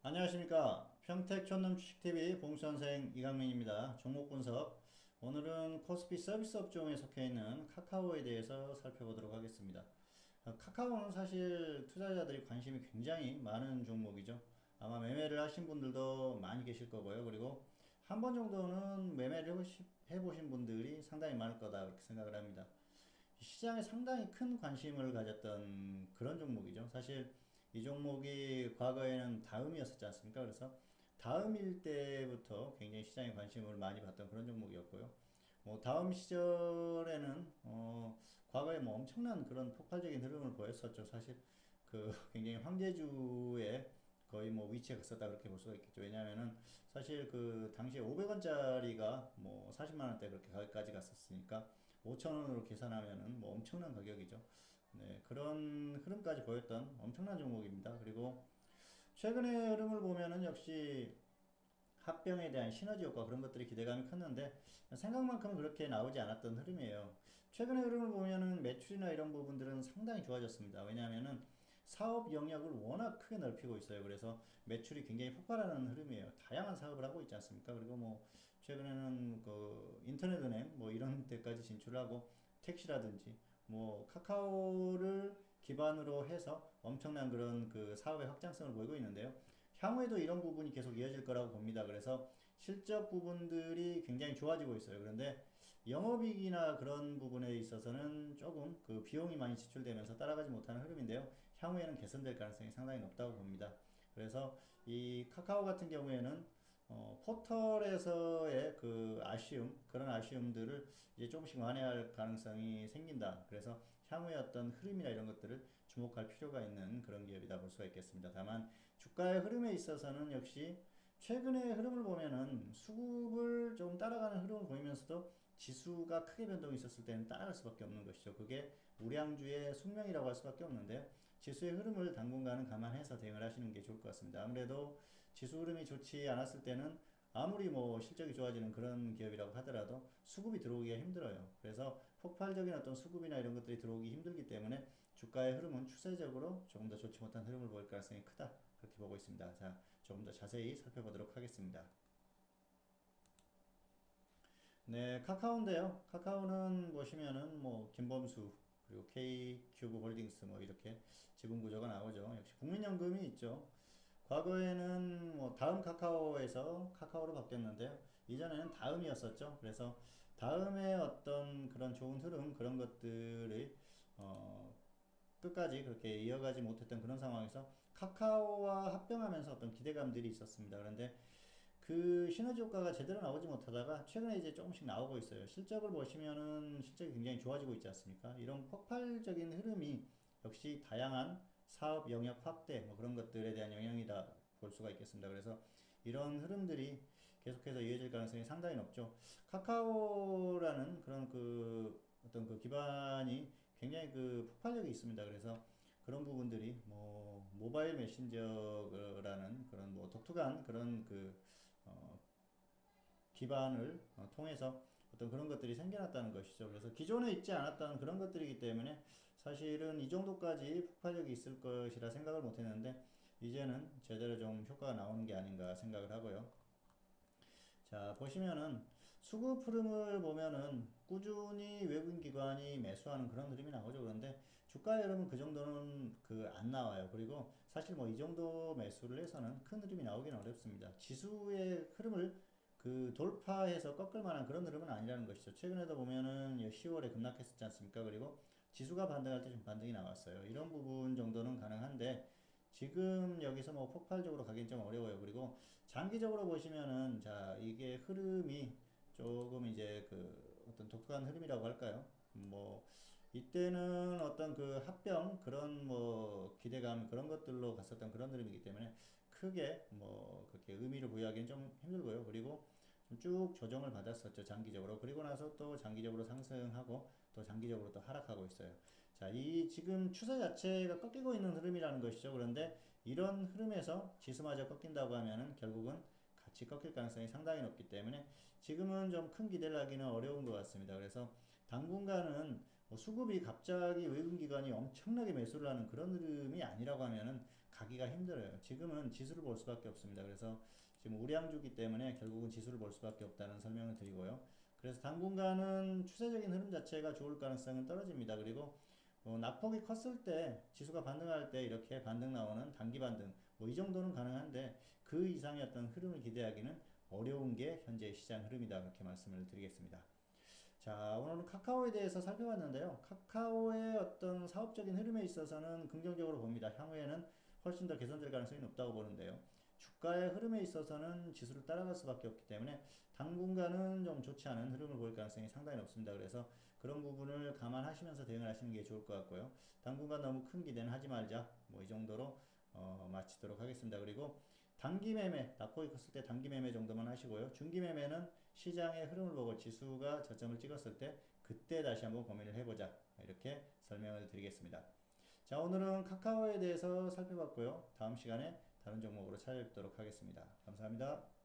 안녕하십니까. 평택 촌놈 주식TV 봉수선생 이강민입니다. 종목 분석. 오늘은 코스피 서비스 업종에 속해 있는 카카오에 대해서 살펴보도록 하겠습니다. 카카오는 사실 투자자들이 관심이 굉장히 많은 종목이죠. 아마 매매를 하신 분들도 많이 계실 거고요. 그리고 한 번 정도는 매매를 해보신 분들이 상당히 많을 거다 그렇게 생각을 합니다. 시장에 상당히 큰 관심을 가졌던 그런 종목이죠. 사실 이 종목이 과거에는 다음이었었지 않습니까? 그래서 다음일 때부터 굉장히 시장에 관심을 많이 받던 그런 종목이었고요. 뭐 다음 시절에는 과거에 뭐 엄청난 그런 폭발적인 흐름을 보였었죠. 사실 그 굉장히 황제주의 거의 뭐 위치에 갔었다 그렇게 볼 수가 있겠죠. 왜냐하면은 사실 그 당시에 500원짜리가 뭐 40만 원대 그렇게까지 갔었으니까 5천 원으로 계산하면은 뭐 엄청난 가격이죠. 네, 그런 흐름까지 보였던 엄청난 종목입니다. 그리고 최근의 흐름을 보면은 역시 합병에 대한 시너지 효과 그런 것들이 기대감이 컸는데 생각만큼은 그렇게 나오지 않았던 흐름이에요. 최근의 흐름을 보면은 매출이나 이런 부분들은 상당히 좋아졌습니다. 왜냐하면은 사업 영역을 워낙 크게 넓히고 있어요. 그래서 매출이 굉장히 폭발하는 흐름이에요. 다양한 사업을 하고 있지 않습니까? 그리고 뭐 최근에는 그 인터넷은행 뭐 이런 데까지 진출하고 택시라든지 뭐 카카오를 기반으로 해서 엄청난 그런 그 사업의 확장성을 보이고 있는데요. 향후에도 이런 부분이 계속 이어질 거라고 봅니다. 그래서 실적 부분들이 굉장히 좋아지고 있어요. 그런데 영업이익이나 그런 부분에 있어서는 조금 그 비용이 많이 지출되면서 따라가지 못하는 흐름인데요. 향후에는 개선될 가능성이 상당히 높다고 봅니다. 그래서 이 카카오 같은 경우에는 포털에서의 그 아쉬움, 그런 아쉬움들을 이제 조금씩 완화할 가능성이 생긴다. 그래서 향후의 어떤 흐름이나 이런 것들을 주목할 필요가 있는 그런 기업이다 볼 수가 있겠습니다. 다만 주가의 흐름에 있어서는 역시 최근의 흐름을 보면은 수급을 좀 따라가는 흐름을 보이면서도 지수가 크게 변동이 있었을 때는 따라갈 수밖에 없는 것이죠. 그게 우량주의 숙명이라고 할 수밖에 없는데 지수의 흐름을 당분간은 감안해서 대응을 하시는 게 좋을 것 같습니다. 아무래도 지수 흐름이 좋지 않았을 때는 아무리 뭐 실적이 좋아지는 그런 기업이라고 하더라도 수급이 들어오기가 힘들어요. 그래서 폭발적인 어떤 수급이나 이런 것들이 들어오기 힘들기 때문에 주가의 흐름은 추세적으로 조금 더 좋지 못한 흐름을 보일 가능성이 크다. 그렇게 보고 있습니다. 자, 조금 더 자세히 살펴보도록 하겠습니다. 네, 카카오인데요. 카카오는 보시면은 뭐 김범수 그리고 K큐브 홀딩스 뭐 이렇게 지분 구조가 나오죠. 역시 국민연금이 있죠. 과거에는 뭐 다음 카카오에서 카카오로 바뀌었는데요. 이전에는 다음이었었죠. 그래서 다음에 어떤 그런 좋은 흐름 그런 것들이 끝까지 그렇게 이어가지 못했던 그런 상황에서 카카오와 합병하면서 어떤 기대감들이 있었습니다. 그런데 그 시너지 효과가 제대로 나오지 못하다가 최근에 이제 조금씩 나오고 있어요. 실적을 보시면은 실적이 굉장히 좋아지고 있지 않습니까? 이런 폭발적인 흐름이 역시 다양한 사업 영역 확대 뭐 그런 것들에 대한 영향이다 볼 수가 있겠습니다. 그래서 이런 흐름들이 계속해서 이어질 가능성이 상당히 높죠. 카카오라는 그런 그 어떤 그 기반이 굉장히 그 폭발력이 있습니다. 그래서 그런 부분들이 뭐 모바일 메신저라는 그런 뭐 독특한 그런 그 어, 기반을 통해서 어떤 그런 것들이 생겨났다는 것이죠. 그래서 기존에 있지 않았다는 그런 것들이기 때문에 사실은 이 정도까지 폭발력이 있을 것이라 생각을 못 했는데 이제는 제대로 좀 효과가 나오는 게 아닌가 생각을 하고요. 자, 보시면은 수급 흐름을 보면은 꾸준히 외국인 기관이 매수하는 그런 흐름이 나오죠. 그런데 주가의 흐름은 그 정도는 그 안 나와요. 그리고 사실 뭐 이 정도 매수를 해서는 큰 흐름이 나오기는 어렵습니다. 지수의 흐름을 그 돌파해서 꺾을 만한 그런 흐름은 아니라는 것이죠. 최근에도 보면은 10월에 급락했었지 않습니까? 그리고 지수가 반등할 때 좀 반등이 나왔어요. 이런 부분 정도는 가능한데 지금 여기서 뭐 폭발적으로 가긴 좀 어려워요. 그리고 장기적으로 보시면은 자 이게 흐름이 조금 이제 그 어떤 독특한 흐름이라고 할까요? 뭐 이때는 어떤 그 합병 그런 뭐 기대감 그런 것들로 갔었던 그런 흐름이기 때문에 크게 뭐 그렇게 의미를 부여하기는 좀 힘들고요. 그리고 좀 쭉 조정을 받았었죠. 장기적으로. 그리고 나서 또 장기적으로 상승하고 또 장기적으로 또 하락하고 있어요. 자, 이 지금 추세 자체가 꺾이고 있는 흐름이라는 것이죠. 그런데 이런 흐름에서 지수마저 꺾인다고 하면은 결국은 같이 꺾일 가능성이 상당히 높기 때문에 지금은 좀 큰 기대를 하기는 어려운 것 같습니다. 그래서 당분간은 뭐 수급이 갑자기 외국기관이 엄청나게 매수를 하는 그런 흐름이 아니라고 하면은 가기가 힘들어요. 지금은 지수를 볼 수밖에 없습니다. 그래서 지금 우량주기 때문에 결국은 지수를 볼 수밖에 없다는 설명을 드리고요. 그래서 당분간은 추세적인 흐름 자체가 좋을 가능성은 떨어집니다. 그리고 낙폭이 컸을 때 지수가 반등할 때 이렇게 반등 나오는 단기 반등 뭐 이 정도는 가능한데 그 이상의 어떤 흐름을 기대하기는 어려운 게 현재 시장 흐름이다 그렇게 말씀을 드리겠습니다. 자, 오늘은 카카오에 대해서 살펴봤는데요. 카카오의 어떤 사업적인 흐름에 있어서는 긍정적으로 봅니다. 향후에는 훨씬 더 개선될 가능성이 높다고 보는데요. 주가의 흐름에 있어서는 지수를 따라갈 수밖에 없기 때문에 당분간은 좀 좋지 않은 흐름을 보일 가능성이 상당히 높습니다. 그래서 그런 부분을 감안하시면서 대응을 하시는 게 좋을 것 같고요. 당분간 너무 큰 기대는 하지 말자. 뭐 이 정도로 마치도록 하겠습니다. 그리고 단기 매매, 낙폭이 컸을 때 단기 매매 정도만 하시고요. 중기 매매는 시장의 흐름을 보고 지수가 저점을 찍었을 때 그때 다시 한번 고민을 해보자. 이렇게 설명을 드리겠습니다. 자, 오늘은 카카오에 대해서 살펴봤고요. 다음 시간에 다른 종목으로 찾아뵙도록 하겠습니다. 감사합니다.